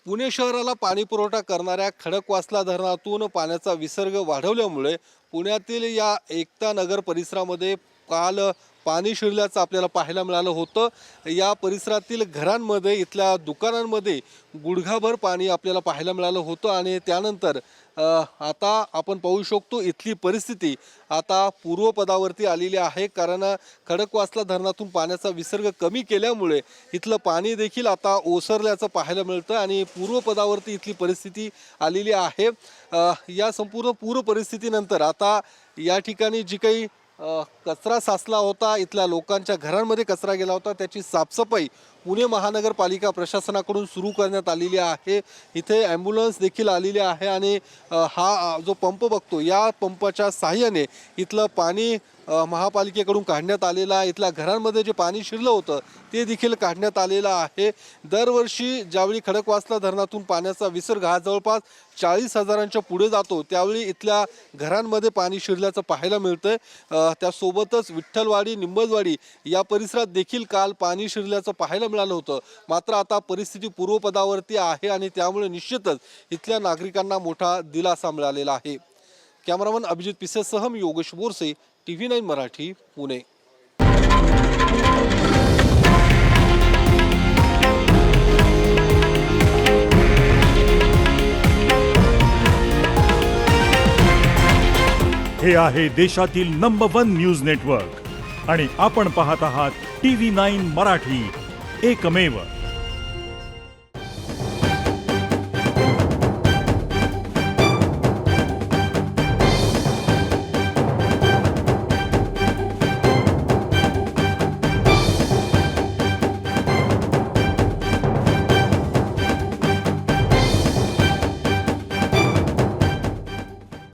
पुणे शहराला पाणी पुरवठा करणाऱ्या खडकवासला धरणातून पाण्याचा विसर्ग वाढवल्यामुळे पुण्यातील या एकता नगर परिसरामध्ये काल पाणी शिरल्याचं आपल्याला पाहायला मिळालं होतं। या परिसरातील घरांमध्ये इथल्या दुकानांमध्ये गुडघाभर पाणी आपल्याला पाहायला मिळालं होतं आणि त्यानंतर आता आपण पाहू शकतो इथली परिस्थिती आता पूर्वपदावरती आलेली आहे, कारण खडकवासला धरणातून पाण्याचा विसर्ग कमी केल्यामुळे इथलं पाणी देखील आता ओसरल्याचं पाहायला मिळतं आणि पूर्वपदावरती इथली परिस्थिती आलेली आहे। या संपूर्ण पूर परिस्थितीनंतर आता या ठिकाणी जी काही कचरा साचला होता, इथल्या लोकांच्या घरांमध्ये कचरा गेला होता, त्याची साफसफाई पुणे महानगरपालिका प्रशासनाकडून सुरू करण्यात आलेली आहे। इथे ॲम्ब्युलन्स देखील आलेली आहे आणि हा जो पंप बघतो या पंपाच्या साहाय्याने इथलं पाणी महापालिकेकडून काढण्यात आलेलं आहे। इथल्या घरांमध्ये जे पाणी शिरलं होतं ते देखील काढण्यात आलेलं आहे। दरवर्षी ज्यावेळी खडकवासला धरणातून पाण्याचा विसर्ग हा जवळपास 40,000च्या पुढे जातो त्यावेळी इथल्या घरांमध्ये पाणी शिरल्याचं पाहायला मिळतंय। त्यासोबतच विठ्ठलवाडी, निंबजवाडी या परिसरात देखील काल पाणी शिरल्याचं पाहायला मिळालं होतं। मात्र आता परिस्थिती पूर्वपदावरती आहे आणि त्यामुळे निश्चितच इथल्या नागरिकांना मोठा दिलासा मिळालेला आहे। कॅमेरामन अभिजित पिसेसह मी योगेश बोरसे, TV9 मराठी, पुणे। हे आहे देशातील नंबर 1 न्यूज नेटवर्क आणि आपण पाहत आहात TV9 मराठी, एकमेव।